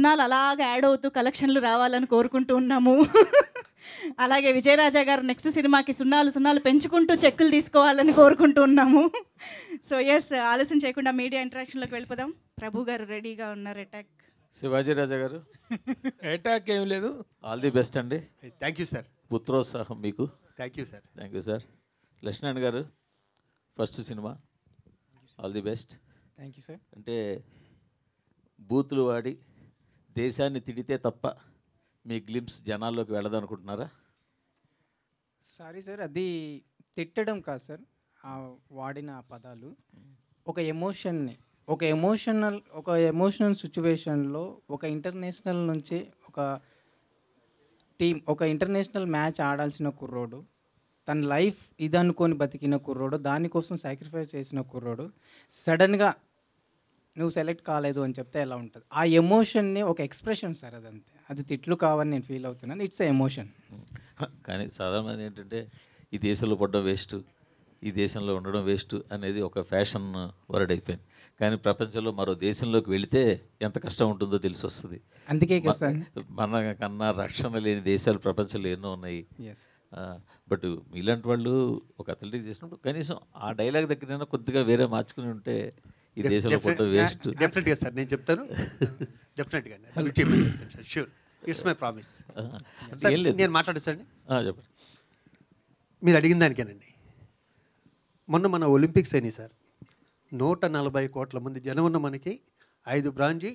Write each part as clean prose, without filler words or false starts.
సున్నాలు అలాగే యాడ్ అవుతూ కలెక్షన్లు రావాలని కోరుకుంటూ ఉన్నాము. అలాగే విజయరాజా గారు నెక్స్ట్ సినిమాకి సున్నాలు పెంచుకుంటూ చెక్కులు తీసుకోవాలని కోరుకుంటూ ఉన్నాము. సో ఎస్, ఆలస్యం చేయకుండా మీడియా ఇంటరాక్షన్లోకి వెళ్ళిపోదాం. ప్రభు గారు రెడీగా ఉన్నారు. అటాక్ శివాజీ రాజా గారు. అటాక్ ఏం లేదు. ఆల్ ది బెస్ట్ అండి. Thank you sir. పుత్రోత్సాహం మీకు. Thank you sir. Thank you sir. Lakshman garu first cinema, all the best. Thank you sir. అంటే బూతులు వాడి దేశాన్ని తిడితే తప్ప మీ గ్లిమ్స్ జనాల్లోకి వెళ్ళదనుకుంటున్నారా? సారీ సార్, అది తిట్టడం కాదు సార్. వాడిన పదాలు ఒక ఎమోషన్ని, ఒక ఎమోషనల్ సిచ్యువేషన్లో ఒక ఇంటర్నేషనల్ నుంచి ఒక ఇంటర్నేషనల్ మ్యాచ్ ఆడాల్సిన కుర్రోడు, తన లైఫ్ ఇది అనుకొని బతికిన కుర్రోడు, దానికోసం సాక్రిఫైస్ చేసిన కుర్రోడు సడన్గా నువ్వు సెలెక్ట్ కాలేదు అని చెప్తే ఎలా ఉంటుంది? ఆ ఎమోషన్ని ఒక ఎక్స్ప్రెషన్ సార్, అదంతే. అది తిట్లు కావని నేను ఫీల్ అవుతున్నాను. It's a emotion. కానీ సాధారణంగా ఏంటంటే ఈ దేశంలో పడడం వేస్ట్, ఈ దేశంలో ఉండడం వేస్ట్ అనేది ఒక ఫ్యాషన్ వర్డ్ అయిపోయింది. కానీ ప్రపంచంలో మరో దేశంలోకి వెళితే ఎంత కష్టం ఉంటుందో తెలిసి వస్తుంది. అందుకే సార్, మన కన్నా రక్షణ లేని దేశాలు ప్రపంచంలో ఎన్నో ఉన్నాయి. బట్ ఇలాంటి వాళ్ళు ఒక అథ్లెటిక్ చేసినప్పుడు కనీసం ఆ డైలాగ్ దగ్గరైనా కొద్దిగా వేరే మార్చుకుని ఉంటే ఈ దేశంలో పడడం వేస్ట్. డెఫినెట్గా సార్, నేను చెప్తాను. డెఫినెట్గా షూర్, ఇట్స్ మై ప్రామిస్. నేను మాట్లాడేస్తాండి. చెప్పండి. మీరు అడిగిన దానికేనండి. మొన్న మన ఒలింపిక్స్ అయినాయి సార్. 140 కోట్ల మంది జనం ఉన్న మనకి 5 బ్రాంజీ,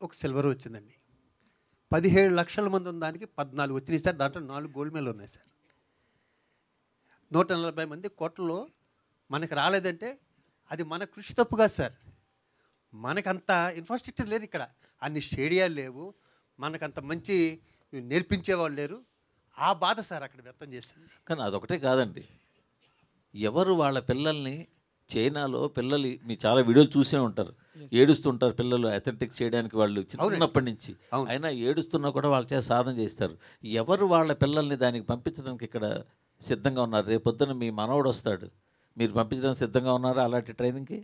1 సిల్వర్ వచ్చిందండి. 17 లక్షల మంది ఉన్న దానికి 14 వచ్చినాయి సార్. దాంట్లో 4 గోల్డ్ మెడల్ ఉన్నాయి సార్. 140 మంది కోట్లలో మనకు రాలేదంటే అది మన కృషి తప్పు కాదు సార్. మనకంత ఇన్ఫ్రాస్ట్రక్చర్ లేదు ఇక్కడ, అన్ని స్టేడియాలు లేవు, మనకంత మంచి నేర్పించేవాళ్ళు లేరు. ఆ బాధ సార్ అక్కడ వ్యక్తం చేస్తుంది. కానీ అదొకటే కాదండి, ఎవరు వాళ్ళ పిల్లల్ని చైనాలో పిల్లలు మీ చాలా వీడియోలు చూసే ఉంటారు, ఏడుస్తుంటారు పిల్లలు అథ్లెటిక్స్ చేయడానికి. వాళ్ళు చిన్నప్పటి నుంచి అయినా ఏడుస్తున్నా కూడా వాళ్ళ చేత సాధన చేస్తారు. ఎవరు వాళ్ళ పిల్లల్ని దానికి పంపించడానికి ఇక్కడ సిద్ధంగా ఉన్నారు? రేపొద్దున మీ మనవడు వస్తాడు, మీరు పంపించడానికి సిద్ధంగా ఉన్నారా అలాంటి ట్రైనింగ్కి?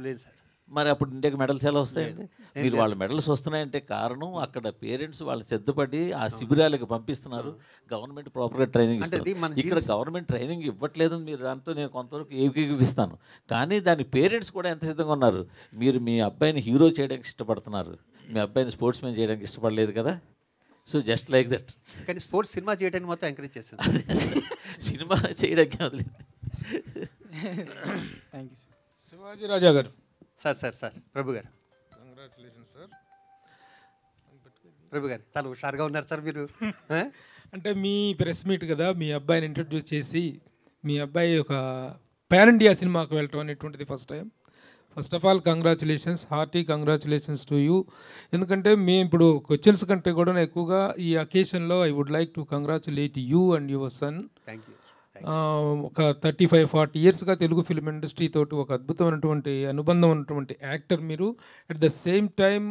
లేదు సార్. మరి అప్పుడు ఇండియాకి మెడల్స్ ఎలా వస్తాయండి? మీరు వాళ్ళ మెడల్స్ వస్తున్నాయంటే కారణం అక్కడ పేరెంట్స్ వాళ్ళు సిద్ధపడి ఆ శిబిరాలకు పంపిస్తున్నారు. గవర్నమెంట్ ప్రాపర్గా ట్రైనింగ్ ఇస్తుంది. ఇక్కడ గవర్నమెంట్ ట్రైనింగ్ ఇవ్వట్లేదని మీరు దాంతో నేను కొంతవరకు ఏకీభవిస్తాను. కానీ దాని పేరెంట్స్ కూడా ఎంత సిద్ధంగా ఉన్నారు? మీరు మీ అబ్బాయిని హీరో చేయడానికి ఇష్టపడుతున్నారు, మీ అబ్బాయిని స్పోర్ట్స్ మ్యాన్ చేయడానికి ఇష్టపడలేదు కదా. So just like that. కానీ స్పోర్ట్స్ సినిమా చేయడానికి మాత్రం ఎంకరేజ్ చేస్తాను. సినిమా చేయడానికి వదిలేదు. Thank you sir. Shivaji Raja garu. Sir ప్రభు గారు. Congratulations sir. ప్రభు గారు చాలా హుషారుగా ఉన్నారు సార్ మీరు. అంటే మీ ప్రెస్ మీట్ కదా, మీ అబ్బాయిని ఇంట్రడ్యూస్ చేసి మీ అబ్బాయి ఒక పాన్ ఇండియా సినిమాకు వెళ్ళటం అనేటువంటిది first time. First of all congratulations, hearty congratulations to you. ఎందుకంటే మేము ఇప్పుడు క్వశ్చన్స్ కంటే కూడా ఎక్కువగా ఈ అకేషన్లో I would like to congratulate you and your son. Thank you. ఒక 35-40 ఇయర్స్గా తెలుగు ఫిల్మ్ ఇండస్ట్రీ తోటి ఒక అద్భుతమైనటువంటి అనుబంధం ఉన్నటువంటి యాక్టర్ మీరు. అట్ ద సేమ్ టైం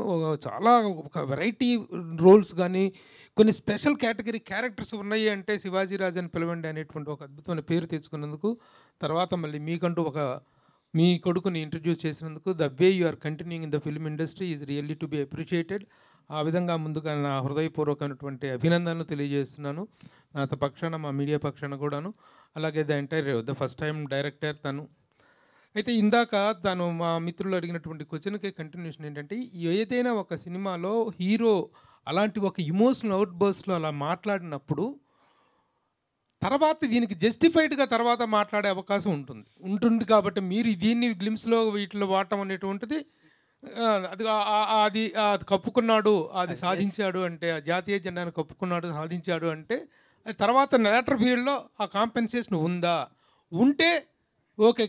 చాలా ఒక వెరైటీ రోల్స్ కానీ కొన్ని స్పెషల్ కేటగిరీ క్యారెక్టర్స్ ఉన్నాయి అంటే శివాజీ రాజాని పిలవండి అనేటువంటి ఒక అద్భుతమైన పేరు తెచ్చుకున్నందుకు, తర్వాత మళ్ళీ మీకంటూ ఒక మీ కొడుకుని ఇంట్రడ్యూస్ చేసినందుకు, the way you are continuing in the film industry is really to be appreciated. ఆ విధంగా ముందుగా నా హృదయపూర్వకమైనటువంటి అభినందనలు తెలియజేస్తున్నాను నా పక్షాన, మా మీడియా పక్షాన కూడాను. అలాగే ద ఫస్ట్ టైం డైరెక్టర్ తను. అయితే ఇందాక తను మా మిత్రులు అడిగినటువంటి క్వశ్చన్కే కంటిన్యూషన్ ఏంటంటే, ఏదైనా ఒక సినిమాలో హీరో అలాంటి ఒక ఇమోషనల్ అవుట్ బర్స్ట్లో అలా మాట్లాడినప్పుడు తర్వాత దీనికి జస్టిఫైడ్గా తర్వాత మాట్లాడే అవకాశం ఉంటుంది కాబట్టి మీరు దీన్ని గ్లిమ్స్లో వీటిలో వాడటం అనేటువంటిది అది కప్పుకున్నాడు, అది సాధించాడు అంటే, ఆ జాతీయ జెండాను కప్పుకున్నాడు, సాధించాడు అంటే తర్వాత లేటర్ పీరియడ్లో ఆ కాంపెన్సేషన్ ఉంటే ఓకే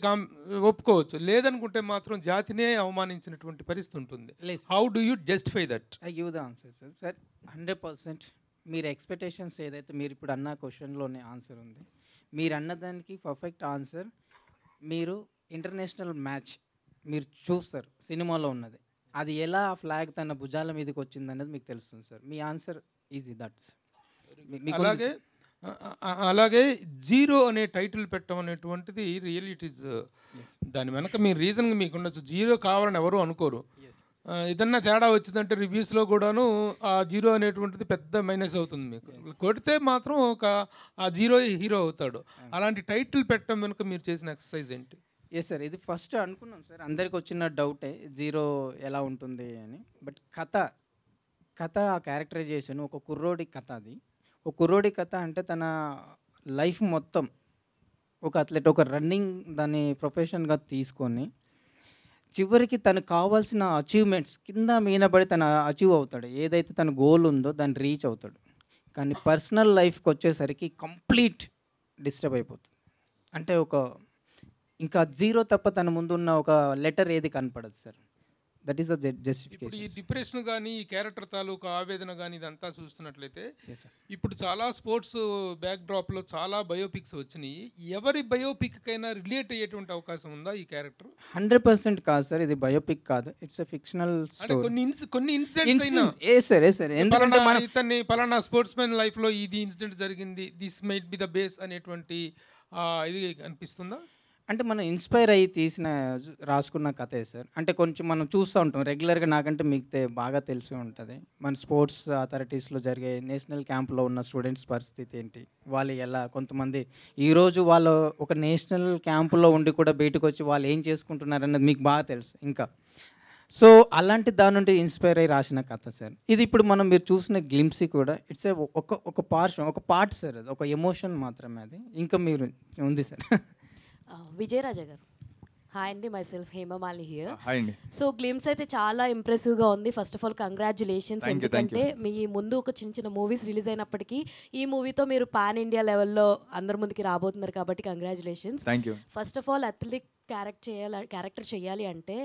ఒప్పుకోవచ్చు, లేదనుకుంటే మాత్రం జాతినే అవమానించినటువంటి పరిస్థితి ఉంటుంది. How do you justify that? I give the answer sir. Sir 100% మీరు ఎక్స్పెక్టేషన్స్ ఏదైతే మీరు ఇప్పుడు అన్న క్వశ్చన్లోనే ఆన్సర్ ఉంది. మీరు అన్నదానికి పర్ఫెక్ట్ ఆన్సర్. మీరు ఇంటర్నేషనల్ మ్యాచ్ మీరు చూస్తారు సినిమాలో ఉన్నది, అది ఎలా ఆ ఫ్లాగ్ తన భుజాల మీదకి వచ్చింది అనేది మీకు తెలుస్తుంది sir. Me answer easy that's. అలాగే జీరో అనే టైటిల్ పెట్టడం అనేటువంటిది రియల్లీ ఇట్ ఈస్ దాని వెనక మీ రీజన్ మీకు ఉండొచ్చు. జీరో కావాలని ఎవరు అనుకోరు. ఏదన్నా తేడా వచ్చిందంటే రివ్యూస్లో కూడాను ఆ జీరో అనేటువంటిది పెద్ద మైనస్ అవుతుంది మీకు. కొడితే మాత్రం ఆ జీరో హీరో అవుతాడు. అలాంటి టైటిల్ పెట్టడం వెనుక మీరు చేసిన ఎక్సర్సైజ్ ఏంటి? ఎస్ సార్, ఇది ఫస్ట్ అనుకున్నాం సార్, అందరికి వచ్చిన డౌటే జీరో ఎలా ఉంటుంది అని. బట్ కథ ఆ క్యారెక్టరైజేషన్ ఒక కుర్రోడి కథ. అది ఒక కుర్రోడి కథ అంటే తన లైఫ్ మొత్తం ఒక అథ్లెట్, ఒక రన్నింగ్ దాన్ని ప్రొఫెషన్గా తీసుకొని చివరికి తనకు కావాల్సిన అచీవ్మెంట్స్ కింద మీనబడి తను అచీవ్ అవుతాడు. ఏదైతే తన గోల్ ఉందో దాన్ని రీచ్ అవుతాడు. కానీ పర్సనల్ లైఫ్కి వచ్చేసరికి కంప్లీట్ డిస్టర్బ్ అయిపోతుంది. అంటే ఇంకా జీరో తప్ప తన ముందున్న ఒక లెటర్ ఏది కనపడదు సార్. దట్ ఈస్ ద ఇప్పుడు ఈ జస్టిఫికేషన్. డిప్రెషన్ కానీ ఈ క్యారెక్టర్ తాలూకు ఆవేదన కానీ ఇదంతా చూస్తున్నట్లయితే Yes, sir. ఇప్పుడు చాలా స్పోర్ట్స్ బ్యాక్డ్రాప్లో చాలా బయోపిక్స్ వచ్చినాయి. ఎవరి బయోపిక్ కైనా రిలేట్ అయ్యేటువంటి అవకాశం ఉందా ఈ క్యారెక్టర్? 100% కాదు సార్, ఇది బయోపిక్ కాదు, ఇట్స్ ఎ ఫిక్షనల్ అంటే స్టోరీ. కొన్ని ఇన్సిడెంట్స్ అయినా ఏ సార్ ఎందుకంటే మనం ఇతన్ని పలానా స్పోర్ట్స్ మెన్ లైఫ్లో ఇది ఇన్సిడెంట్ జరిగింది, this might be the base అనేటువంటి ఇది అనిపిస్తుందా? అంటే మనం ఇన్స్పైర్ అయ్యి రాసుకున్న కథే సార్. అంటే కొంచెం మనం చూస్తూ ఉంటాం రెగ్యులర్గా, నాకంటే మీకు బాగా తెలిసి ఉంటుంది మన స్పోర్ట్స్ అథారిటీస్లో జరిగే నేషనల్ క్యాంప్లో ఉన్న స్టూడెంట్స్ పరిస్థితి ఏంటి, వాళ్ళు ఎలా, కొంతమంది ఈరోజు వాళ్ళు ఒక నేషనల్ క్యాంపులో ఉండి కూడా బయటకు వచ్చి వాళ్ళు ఏం చేసుకుంటున్నారు అన్నది మీకు బాగా తెలుసు. ఇంకా సో అలాంటి దాని నుండి ఇన్స్పైర్ అయ్యి రాసిన కథ సార్ ఇది. ఇప్పుడు మీరు చూసిన గ్లిమ్సీ కూడా ఇట్స్ ఒక పార్ట్ సార్, అది ఒక ఎమోషన్ మాత్రమే, అది ఇంకా మీరు ఉంది సార్. విజయరాజా గారు, హాయ్ అండి, myself Hemamalini here. Hi అండి. సో గ్లిమ్స్ అయితే చాలా ఇంప్రెసివ్గా ఉంది. ఫస్ట్ ఆఫ్ ఆల్ కంగ్రాచులేషన్స్, ఎందుకంటే మీ ముందు ఒక చిన్న చిన్న మూవీస్ రిలీజ్ అయినప్పటికీ ఈ మూవీతో మీరు పాన్ ఇండియా లెవెల్లో అందరి ముందుకి రాబోతున్నారు కాబట్టి congratulations. Thank you. First of all athletic character చేయాలి అంటే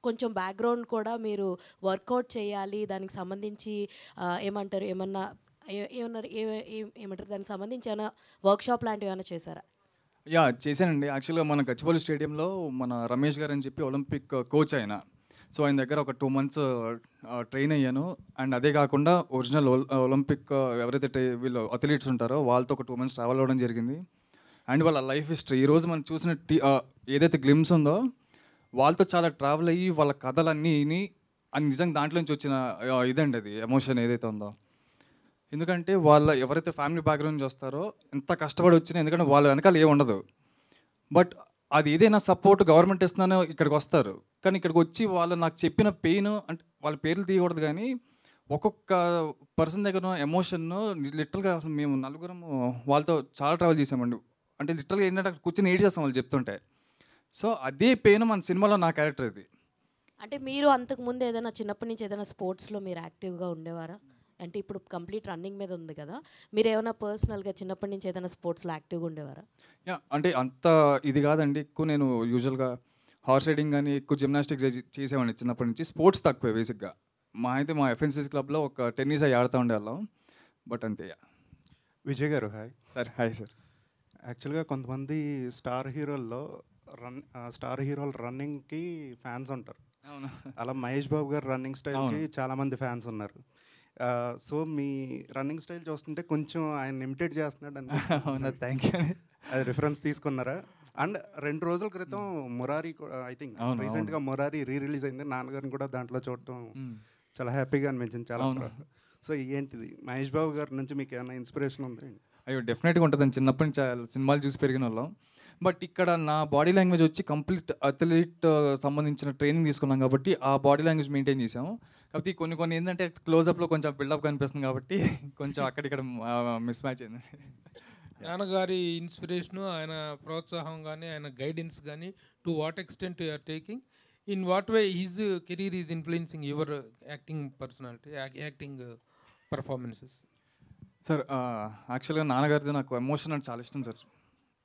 కొంచెం బ్యాక్గ్రౌండ్ కూడా మీరు వర్కౌట్ చేయాలి. దానికి సంబంధించి ఏమంటారు దానికి సంబంధించి ఏమైనా వర్క్షాప్ లాంటివి ఏమైనా చేశారా? యా, చేశానండి. యాక్చువల్గా మన గచ్చిబౌలి స్టేడియంలో మన రమేష్ గారు అని చెప్పి ఒలింపిక్ కోచ్ ఆయన. సో ఆయన దగ్గర ఒక 2 months ట్రైన్ అయ్యాను. అండ్ అదే కాకుండా ఒరిజినల్ ఒలింపిక్ ఎవరైతే వీళ్ళు అథ్లీట్స్ ఉంటారో వాళ్ళతో ఒక 2 months ట్రావెల్ అవ్వడం జరిగింది. అండ్ వాళ్ళ లైఫ్ హిస్టరీ ఈరోజు మనం చూసిన ఏదైతే గ్లిమ్స్ ఉందో వాళ్ళతో చాలా ట్రావెల్ అయ్యి వాళ్ళ కథలన్నీ నిజంగా దాంట్లో నుంచి వచ్చిన ఇదండి అది ఎమోషన్ ఏదైతే ఉందో. ఎందుకంటే ఎవరైతే ఫ్యామిలీ బ్యాక్గ్రౌండ్ నుంచి వస్తారో ఎంత కష్టపడి వచ్చినా, ఎందుకంటే వాళ్ళ వెనకాల ఏమి ఉండదు, బట్ అది ఏదైనా సపోర్ట్ గవర్నమెంట్ ఇస్తున్నానో ఇక్కడికి వస్తారు. కానీ ఇక్కడికి వచ్చి వాళ్ళు నాకు చెప్పిన పెయిన్, అంటే వాళ్ళ పేర్లు తీయకూడదు కానీ ఒక్కొక్క పర్సన్ దగ్గర ఎమోషన్ లిటరల్గా మేము 4 వాళ్ళతో చాలా ట్రావెల్ చేసామండి. అంటే లిటరల్గా ఏంటంటే అక్కడ కూర్చొని ఏడ్ చేస్తాం వాళ్ళు చెప్తుంటే. సో అదే పెయిన్ మన సినిమాలో నా క్యారెక్టర్ ఇది. అంటే మీరు అంతకుముందు ఏదైనా చిన్నప్పటి నుంచి ఏదైనా స్పోర్ట్స్లో మీరు యాక్టివ్గా ఉండేవారా? అంటే ఇప్పుడు కంప్లీట్ రన్నింగ్ మీద ఉంది కదా, మీరు ఏమైనా పర్సనల్గా చిన్నప్పటి నుంచి ఏదైనా స్పోర్ట్స్లో యాక్టివ్గా ఉండేవారా? యా, అంటే అంత ఇది కాదండి. ఎక్కువ నేను యూజువల్గా హార్స్ రైడింగ్ కానీ ఎక్కువ జిమ్నాస్టిక్స్ చేసేవాడిని చిన్నప్పటి నుంచి. స్పోర్ట్స్ తక్కువే బేసిక్గా. మా ఎఫ్ఎన్సీసీ క్లబ్లో ఒక టెన్నిస్ అవి ఆడుతూ ఉండేవాళ్ళం, బట్ అంతే. విజయ్ గారు హాయ్. Sir hi sir. యాక్చువల్గా కొంతమంది స్టార్ హీరోలు రన్నింగ్కి ఫ్యాన్స్ ఉంటారు. అవును. అలా మహేష్ బాబు గారు రన్నింగ్ స్టైల్కి చాలామంది ఫ్యాన్స్ ఉన్నారు. సో మీ రన్నింగ్ స్టైల్ చూస్తుంటే కొంచెం ఆయన ఇమిటేట్ చేస్తున్నాడు అని. అవునా, థ్యాంక్ యూ. అది రిఫరెన్స్ తీసుకున్నారా? అండ్ 2 రోజుల క్రితం మురారి ఐ థింక్ రీసెంట్గా మురారి రిలీజ్ అయింది. నాన్నగారిని కూడా దాంట్లో చూడటం చాలా హ్యాపీగా అనిపించింది. చాలా సో ఏంటిది మహేష్ బాబు గారి నుంచి మీకు ఏమైనా ఇన్స్పిరేషన్ ఉంది? అయ్యో, డెఫినెట్గా ఉంటుందని. చిన్నప్పటి నుంచి సినిమాలు చూసి పెరిగిన వాళ్ళం. బట్ ఇక్కడ నా బాడీ లాంగ్వేజ్ వచ్చి కంప్లీట్ అథ్లీట్ సంబంధించిన ట్రైనింగ్ తీసుకున్నాం కాబట్టి ఆ బాడీ లాంగ్వేజ్ మెయింటైన్ చేసాము. కాబట్టి కొన్ని ఏంటంటే క్లోజప్లో కొంచెం బిల్డప్ కనిపిస్తుంది కాబట్టి కొంచెం అక్కడిక్కడ మిస్ మ్యాచ్ అయింది. నాన్నగారి ఇన్స్పిరేషను, ఆయన ప్రోత్సాహం కానీ ఆయన గైడెన్స్ కానీ to what extent you are taking, in what way his career is influencing your acting personality, acting performances? Sir యాక్చువల్గా నాన్నగారిది నాకు ఎమోషన్ అంటే చాలా ఇష్టం సార్.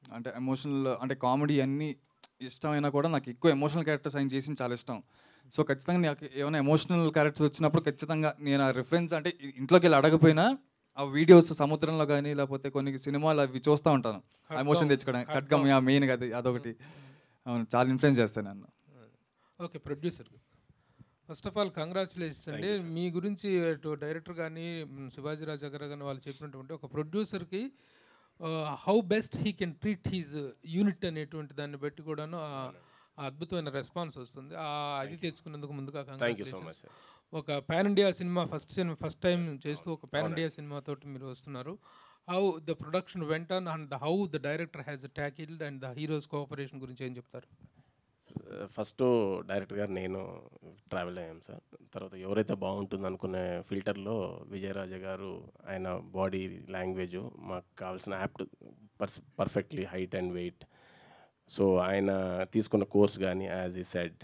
అంటే ఎమోషనల్, అంటే కామెడీ అన్నీ ఇష్టమైనా కూడా నాకు ఎక్కువ ఎమోషనల్ క్యారెక్టర్స్ ఆయన చేసింది చాలా ఇష్టం. సో ఖచ్చితంగా నాకు ఏమైనా ఎమోషనల్ క్యారెక్టర్స్ వచ్చినప్పుడు ఖచ్చితంగా నేను ఆ రిఫరెన్స్, అంటే ఇంట్లోకి వెళ్ళి అడగపోయినా ఆ వీడియోస్ సముద్రంలో కానీ లేకపోతే కొన్ని సినిమాలు అవి చూస్తూ ఉంటాను. ఎమోషన్ తెచ్చుకోవడానికి ఖడ్గం మెయిన్ కదా, అదొకటి. అవును, చాలా ఇన్ఫ్లుయెన్స్ చేస్తాను నన్ను. Okay, producer, first of all congratulations అండి. మీ గురించి డైరెక్టర్ కానీ శివాజీ రాజా గారు కానీ వాళ్ళు చెప్పినటువంటి ఒక ప్రొడ్యూసర్కి how best he can treat his unit అనేటువంటి దాన్ని బట్టి కూడాను ఆ అద్భుతమైన రెస్పాన్స్ వస్తుంది. అది తెచ్చుకున్నందుకు ముందుగా thank you so much congratulations. Sir. ఒక pan India cinema first time చేస్తూ ఒక పాన్ ఇండియా సినిమాతోటి మీరు వస్తున్నారు. How the production went on and how the director has tackled and the heroes cooperation గురించి ఏం చెప్తారు? ఫస్ట్ డైరెక్టర్ గారు నేను ట్రావెల్ అయ్యాం సార్. తర్వాత ఎవరైతే బాగుంటుంది అనుకునే ఫిల్టర్లో విజయరాజ గారు ఆయన బాడీ లాంగ్వేజ్ మాకు కావాల్సిన apt perfectly height and weight. So ఆయన తీసుకున్న కోర్స్ కానీ యాజ్ ఈ సెడ్